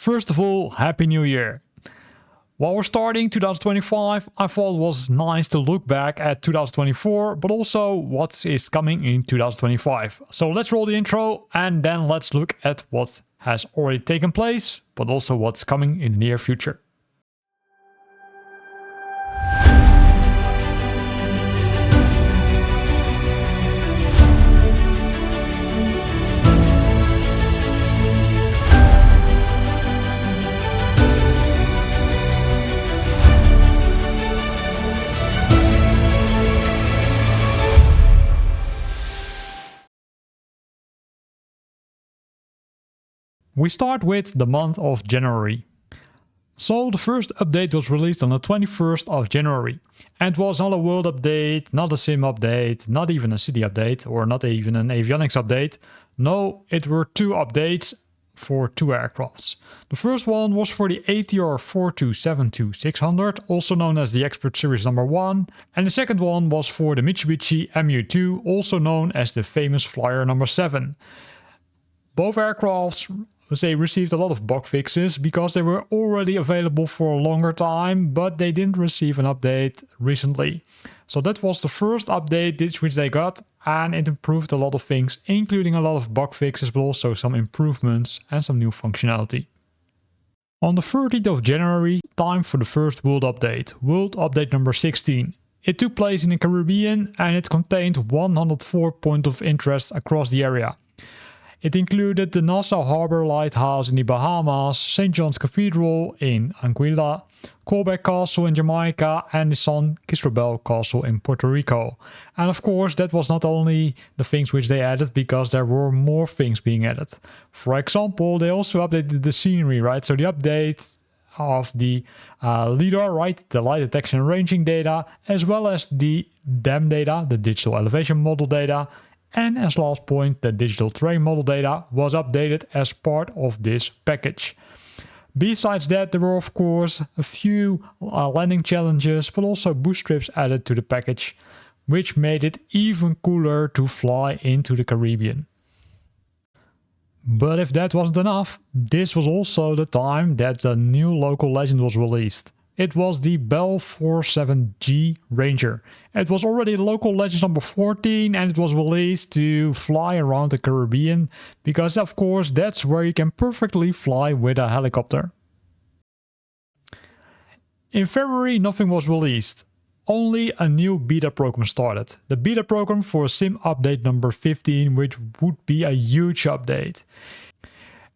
First of all, Happy New Year! While we're starting 2025, I thought it was nice to look back at 2024, but also what is coming in 2025. So let's roll the intro and then let's look at what has already taken place, but also what's coming in the near future. We start with the month of January. So the first update was released on the 21st of January. And it was not a world update, not a sim update, not even a city update, or not even an avionics update. No, it were two updates for two aircrafts. The first one was for the ATR 4272-600, also known as the Expert Series number 1. And the second one was for the Mitsubishi Mu-2, also known as the famous Flyer number 7. Both aircrafts, they received a lot of bug fixes because they were already available for a longer time, but they didn't receive an update recently. So that was the first update which they got, and it improved a lot of things, including a lot of bug fixes, but also some improvements and some new functionality. On the 30th of January, time for the first world update number 16. It took place in the Caribbean and it contained 104 points of interest across the area. It included the Nassau Harbor Lighthouse in the Bahamas, St. John's Cathedral in Anguilla, Colbeck Castle in Jamaica, and the San Cristobal Castle in Puerto Rico. And of course, that was not only the things which they added, because there were more things being added. For example, they also updated the scenery, right? So the update of the LiDAR, right? The light detection and ranging data, as well as the DEM data, the digital elevation model data. And as last point, the digital terrain model data was updated as part of this package. Besides that, there were of course a few landing challenges, but also boost trips added to the package, which made it even cooler to fly into the Caribbean. But if that wasn't enough, this was also the time that the new local legend was released. It was the Bell 47G Ranger. It was already local legend number 14 and it was released to fly around the Caribbean because of course that's where you can perfectly fly with a helicopter. In February nothing was released. Only a new beta program started. The beta program for sim update number 15, which would be a huge update.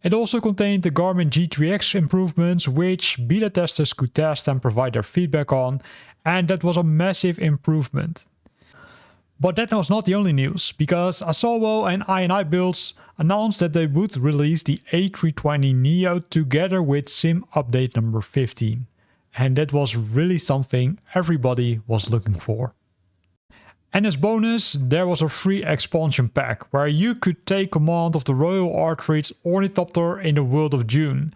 It also contained the Garmin G3X improvements, which beta testers could test and provide their feedback on, and that was a massive improvement. But that was not the only news, because Asobo and I&I Builds announced that they would release the A320neo together with sim update number 15. And that was really something everybody was looking for. And as bonus, there was a free expansion pack where you could take command of the Royal Artillery's ornithopter in the world of June.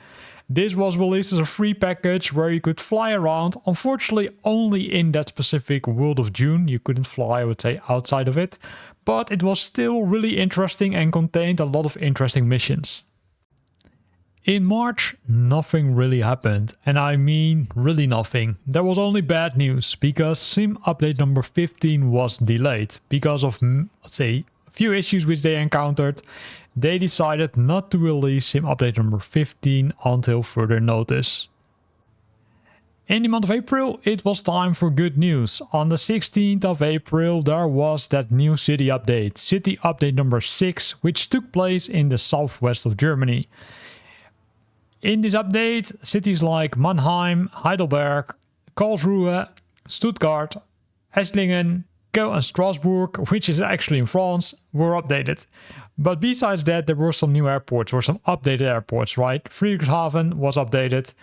This was released as a free package where you could fly around, unfortunately only in that specific world of June. You couldn't fly, I would say, outside of it, but it was still really interesting and contained a lot of interesting missions. In March, nothing really happened, and I mean really nothing. There was only bad news, because sim update number 15 was delayed. Because of, let's say, a few issues which they encountered, they decided not to release sim update number 15 until further notice. In the month of April, it was time for good news. On the 16th of April, there was that new city update number 6, which took place in the southwest of Germany. In this update, cities like Mannheim, Heidelberg, Karlsruhe, Stuttgart, Esslingen, Köln and Strasbourg, which is actually in France, were updated. But besides that, there were some new airports, or some updated airports, right? Friedrichshafen was updated,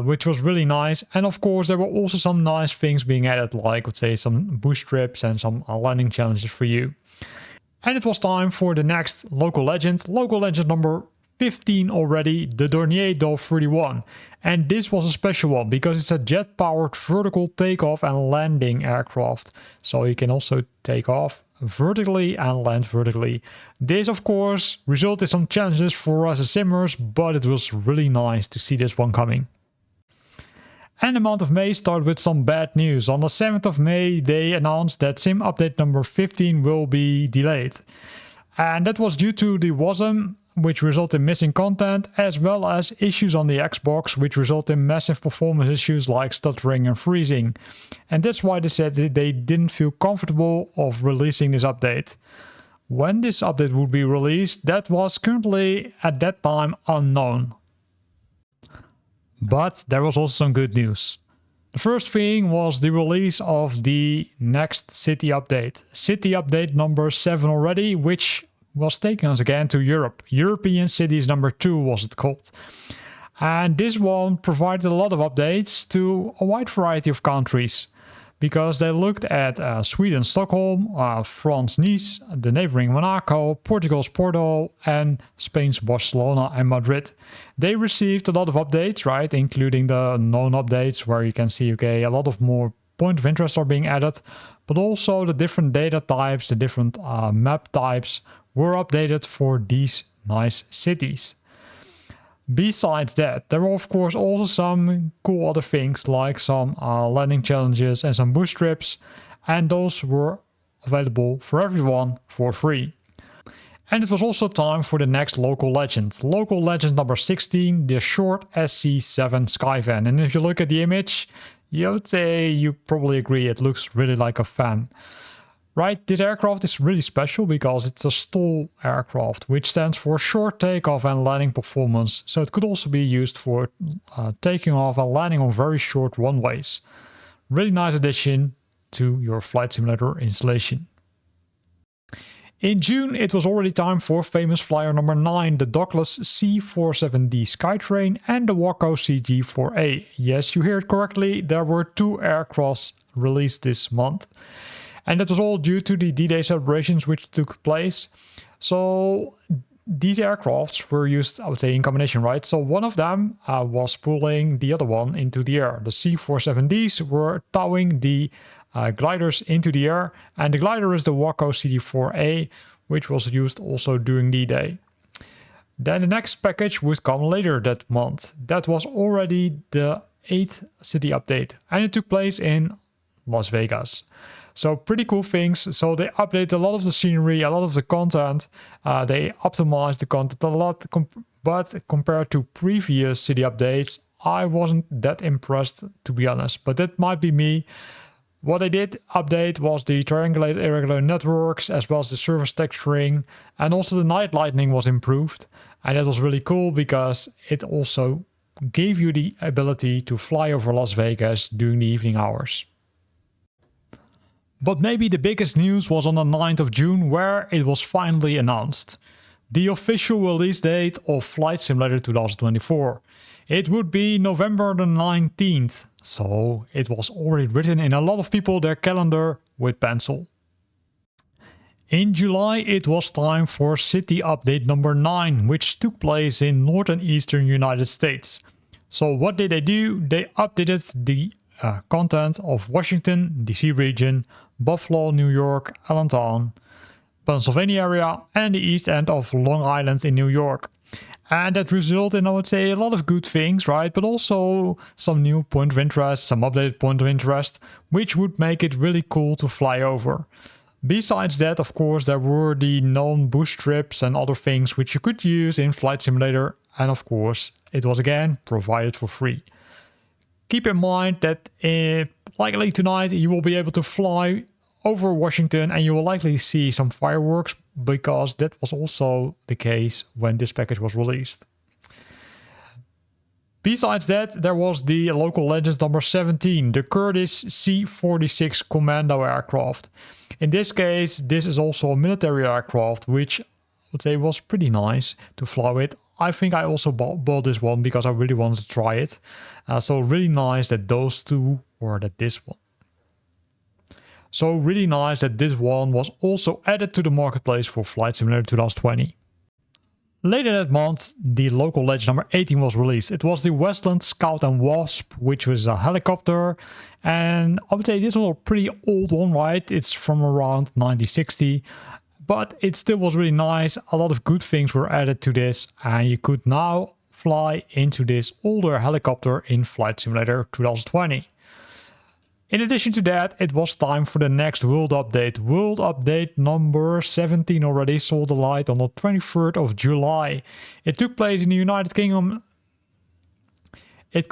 which was really nice. And of course, there were also some nice things being added, like, let's say, some boost trips and some landing challenges for you. And it was time for the next local legend number 15 already, the Dornier Dove 31. And this was a special one because it's a jet-powered vertical takeoff and landing aircraft. So you can also take off vertically and land vertically. This of course resulted in some challenges for us as simmers, but it was really nice to see this one coming. And the month of May started with some bad news. On the 7th of May they announced that sim update number 15 will be delayed. And that was due to the WASM, which resulted in missing content, as well as issues on the Xbox, which resulted in massive performance issues like stuttering and freezing. And that's why they said that they didn't feel comfortable of releasing this update. When this update would be released, that was currently at that time unknown. But there was also some good news. The first thing was the release of the next city update. City update number 7 already, which was taking us again to Europe. European Cities number 2 was it called. And this one provided a lot of updates to a wide variety of countries, because they looked at Sweden, Stockholm, France, Nice, the neighboring Monaco, Portugal's Porto, and Spain's Barcelona and Madrid. They received a lot of updates, right, including the known updates where you can see, okay, a lot of more point of interest are being added, but also the different data types, the different map types were updated for these nice cities. Besides that, there were of course also some cool other things like some landing challenges and some boost trips, and those were available for everyone for free. And it was also time for the next local legend. Local legend number 16, the short SC7 Skyvan. And if you look at the image, you probably agree it looks really like a fan. Right, this aircraft is really special because it's a STOL aircraft, which stands for short takeoff and landing performance. So it could also be used for taking off and landing on very short runways. Really nice addition to your flight simulator installation. In June, it was already time for famous flyer number 9, the Douglas C-47D Skytrain and the Waco CG-4A. Yes, you heard correctly, there were 2 aircrafts released this month. And that was all due to the D-Day celebrations which took place. So these aircrafts were used, I would say, in combination, right? So one of them was pulling the other one into the air. The C-47Ds were towing the gliders into the air. And the glider is the Waco CG-4A, which was used also during D-Day. Then the next package would come later that month. That was already the 8th city update. And it took place in Las Vegas. So pretty cool things. So they updated a lot of the scenery, a lot of the content. They optimized the content a lot. But compared to previous city updates, I wasn't that impressed, to be honest. But that might be me. What they did update was the triangulated irregular networks, as well as the surface texturing. And also the night lighting was improved. And that was really cool because it also gave you the ability to fly over Las Vegas during the evening hours. But maybe the biggest news was on the 9th of June, where it was finally announced. The official release date of Flight Simulator 2024. It would be November the 19th, so it was already written in a lot of people their calendar with pencil. In July it was time for city update number 9, which took place in northern eastern United States. So what did they do? They updated the content of Washington, DC region, Buffalo, New York, Allentown, Pennsylvania area, and the east end of Long Island in New York. And that resulted in, I would say, a lot of good things, right? But also some new point of interest, some updated point of interest, which would make it really cool to fly over. Besides that, of course, there were the known boost trips and other things which you could use in Flight Simulator. And of course, it was again provided for free. Keep in mind that likely tonight you will be able to fly over Washington and you will likely see some fireworks, because that was also the case when this package was released. Besides that, there was the local legends number 17, the Curtiss C-46 Commando aircraft. In this case, this is also a military aircraft, which I would say was pretty nice to fly with. I think I also bought this one because I really wanted to try it. So really nice that those two, or that this one. So really nice that this one was also added to the marketplace for Flight Simulator 2020. Later that month, the local legend number 18 was released. It was the Westland Scout and Wasp, which was a helicopter. And I would say this was a pretty old one, right? It's from around 1960. But it still was really nice. A lot of good things were added to this. And you could now fly into this older helicopter in Flight Simulator 2020. In addition to that, it was time for the next World Update. World Update number 17 already saw the light on the 23rd of July. It took place in the United Kingdom. It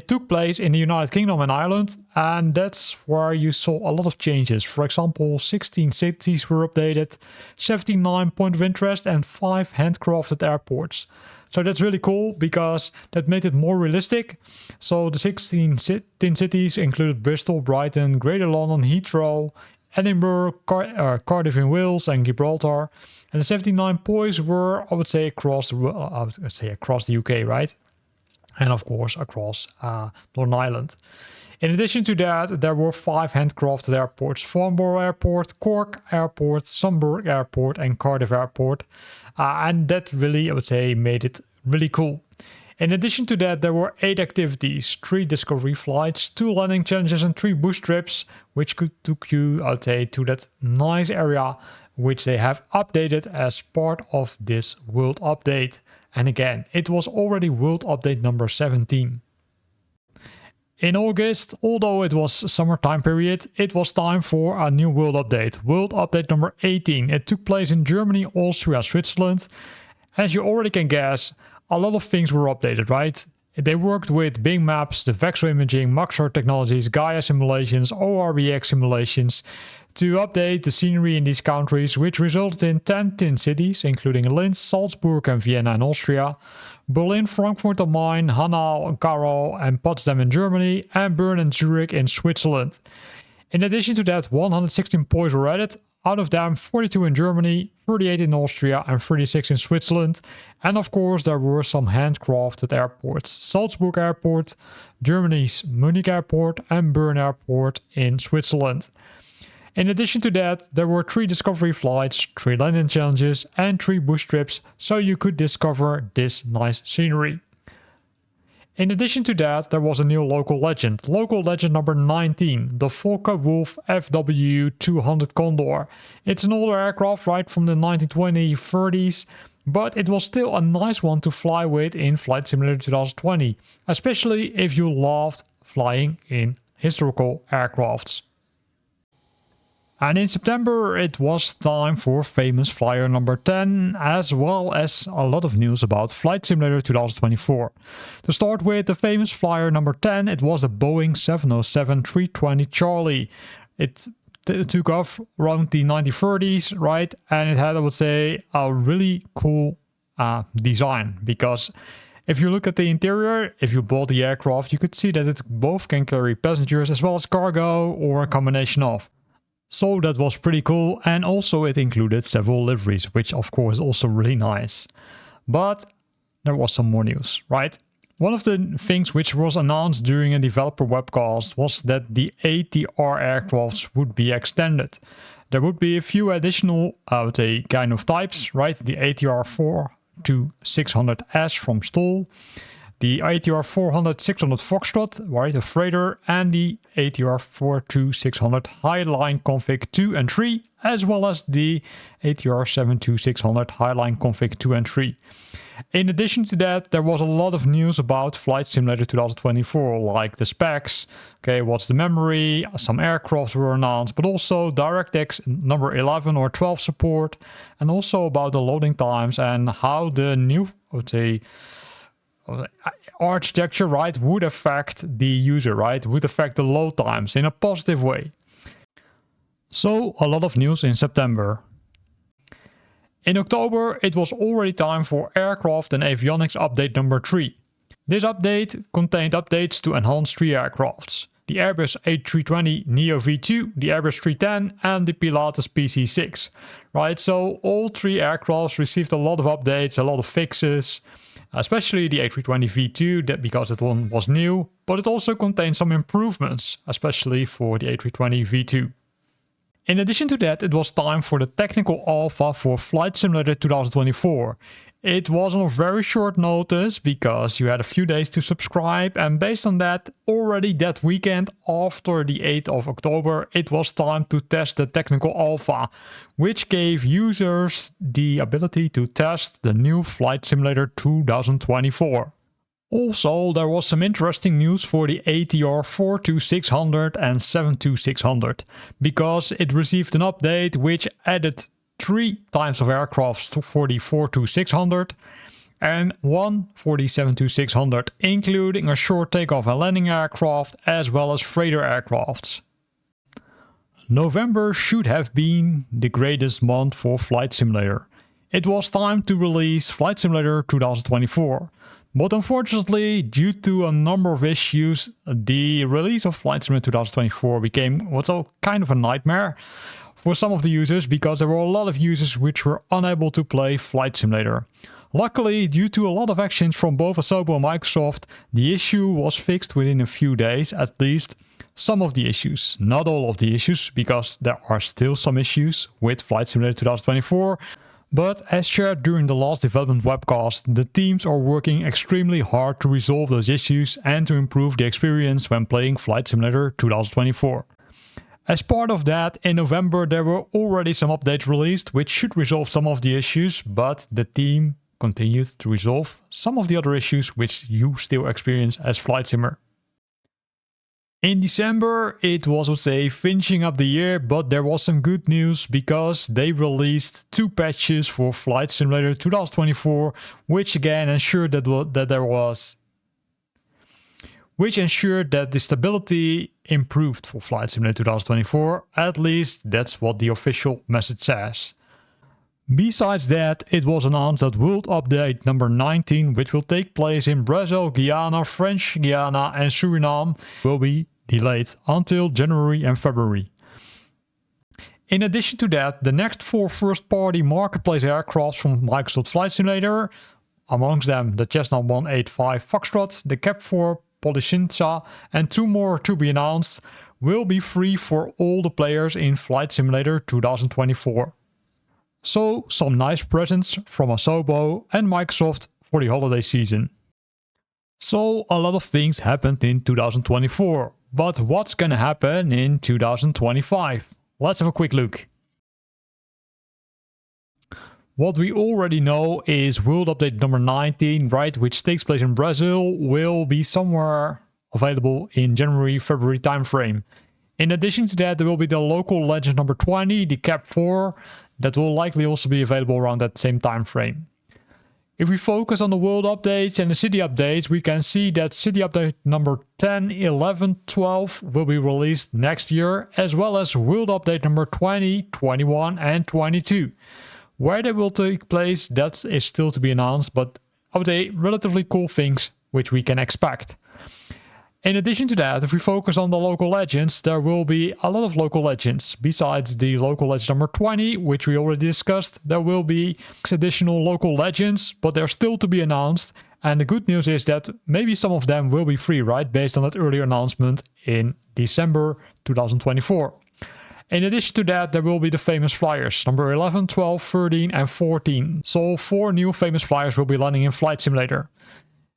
took place in the United Kingdom and Ireland, and that's where you saw a lot of changes. For example, 16 cities were updated, 79 points of interest, and 5 handcrafted airports. So that's really cool because that made it more realistic. So the 16 cities included Bristol, Brighton, Greater London, Heathrow, Edinburgh, Cardiff in Wales, and Gibraltar. And the 79 points were, I would say, across the UK, right? And of course across Northern Ireland. In addition to that, there were 5 handcrafted airports: Farnborough Airport, Cork Airport, Sunburg Airport, and Cardiff Airport. And that really, I would say, made it really cool. In addition to that, there were 8 activities: 3 discovery flights, 2 landing challenges, and 3 bush trips, which could took you, I would say, to that nice area, which they have updated as part of this World Update. And again, it was already World Update number 17. In August, although it was summertime period, it was time for a new World Update. World Update number 18. It took place in Germany, Austria, Switzerland. As you already can guess, a lot of things were updated, right? They worked with Bing Maps, the Vexo Imaging, Maxar Technologies, Gaia Simulations, ORBX Simulations to update the scenery in these countries, which resulted in 10 cities, including Linz, Salzburg and Vienna in Austria, Berlin, Frankfurt am Main, Hanau, Garo and Potsdam in Germany, and Bern and Zurich in Switzerland. In addition to that, 116 points were added, out of them 42 in Germany, 38 in Austria and 36 in Switzerland. And of course there were some handcrafted airports: Salzburg Airport, Germany's Munich Airport and Bern Airport in Switzerland. In addition to that, there were 3 discovery flights, 3 landing challenges and 3 bush trips, so you could discover this nice scenery. In addition to that, there was a new local legend number 19, the Focke-Wulf FW200 Condor. It's an older aircraft, right, from the 1920s, but it was still a nice one to fly with in Flight Simulator 2020, especially if you loved flying in historical aircrafts. And in September, it was time for famous flyer number 10, as well as a lot of news about Flight Simulator 2024. To start with the famous flyer number 10, it was a Boeing 707-320 Charlie. It took off around the 1930s, right? And it had, I would say, a really cool design, because if you look at the interior, if you bought the aircraft, you could see that it both can carry passengers as well as cargo, or a combination of. So that was pretty cool, and also it included several liveries, which of course is also really nice. But there was some more news, right? One of the things which was announced during a developer webcast was that the ATR aircrafts would be extended. There would be a few additional, I would say, kind of types, right? The ATR 4-600S from Stoll, the ATR 400-600 Foxtrot, right, a freighter, and the ATR 4-600 Highline Config 2 and 3, as well as the ATR 7-600 Highline Config 2 and 3. In addition to that, there was a lot of news about Flight Simulator 2024, like the specs, okay, what's the memory, some aircraft were announced, but also DirectX number 11 or 12 support, and also about the loading times and how the new, I would say, architecture, right, would affect the user, right, would affect the load times in a positive way. So a lot of news in September. In October, it was already time for Aircraft and Avionics Update number 3. This update contained updates to enhance 3 aircrafts: the Airbus A320neo V2, the Airbus 310 and the Pilatus PC6. Right, so all 3 aircrafts received a lot of updates, a lot of fixes, especially the A320 V2, because that one was new, but it also contained some improvements, especially for the A320 V2. In addition to that, it was time for the technical alpha for Flight Simulator 2024. It was on a very short notice because you had a few days to subscribe, and based on that, already that weekend after the 8th of October, it was time to test the technical alpha, which gave users the ability to test the new Flight Simulator 2024. Also, there was some interesting news for the ATR 42600 and 72600, because it received an update which added 3 types of aircrafts for the 42600 and 1 for the 72600, including a short takeoff and landing aircraft as well as freighter aircrafts. November should have been the greatest month for Flight Simulator. It was time to release Flight Simulator 2024. But unfortunately, due to a number of issues, the release of Flight Simulator 2024 became kind of a nightmare for some of the users, because there were a lot of users which were unable to play Flight Simulator. Luckily, due to a lot of actions from both Asobo and Microsoft, the issue was fixed within a few days, at least some of the issues. Not all of the issues, because there are still some issues with Flight Simulator 2024. But as shared during the last development webcast, the teams are working extremely hard to resolve those issues and to improve the experience when playing Flight Simulator 2024. As part of that, in November there were already some updates released which should resolve some of the issues, but the team continued to resolve some of the other issues which you still experience as Flight Simmer. In December, it was, finishing up the year, but there was some good news because they released 2 patches for Flight Simulator 2024, which again ensured that the stability improved for Flight Simulator 2024. At least that's what the official message says. Besides that, it was announced that World Update number 19, which will take place in Brazil, Guyana, French Guiana and Suriname, will be delayed until January and February. In addition to that, the next 4 first-party marketplace aircrafts from Microsoft Flight Simulator, amongst them the Cessna 185 Foxtrot, the Cap 4 Polichinza and 2 more to be announced, will be free for all the players in Flight Simulator 2024. So, some nice presents from Asobo and Microsoft for the holiday season. So, a lot of things happened in 2024, but what's gonna happen in 2025? Let's have a quick look. What we already know is World Update number 19, right, which takes place in Brazil, will be somewhere available in January-February timeframe. In addition to that, there will be the local legend number 20, the Cap 4, that will likely also be available around that same time frame. If we focus on the world updates and the city updates, we can see that city update number 10, 11, 12 will be released next year, as well as world update number 20, 21 and 22. Where they will take place, that is still to be announced, but I would say relatively cool things which we can expect. In addition to that, if we focus on the local legends, there will be a lot of local legends. Besides the local legend number 20, which we already discussed, there will be 6 additional local legends, but they're still to be announced. And the good news is that maybe some of them will be free, right? Based on that earlier announcement in December 2024. In addition to that, there will be the famous flyers, number 11, 12, 13 and 14. So 4 new famous flyers will be landing in Flight Simulator.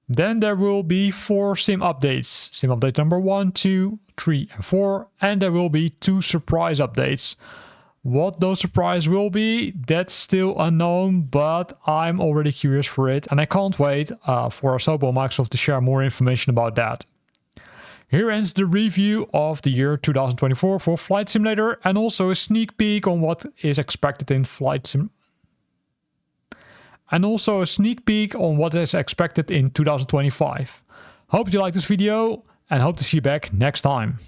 Then there will be 4 sim updates. Sim update number 1, 2, 3 and 4. And there will be 2 surprise updates. What those surprises will be, that's still unknown, but I'm already curious for it. And I can't wait for Asobo and Microsoft to share more information about that. Here ends the review of the year 2024 for Flight Simulator, and also a sneak peek on what is expected in Flight Simulator. And also a sneak peek on what is expected in 2025. Hope you liked this video and hope to see you back next time.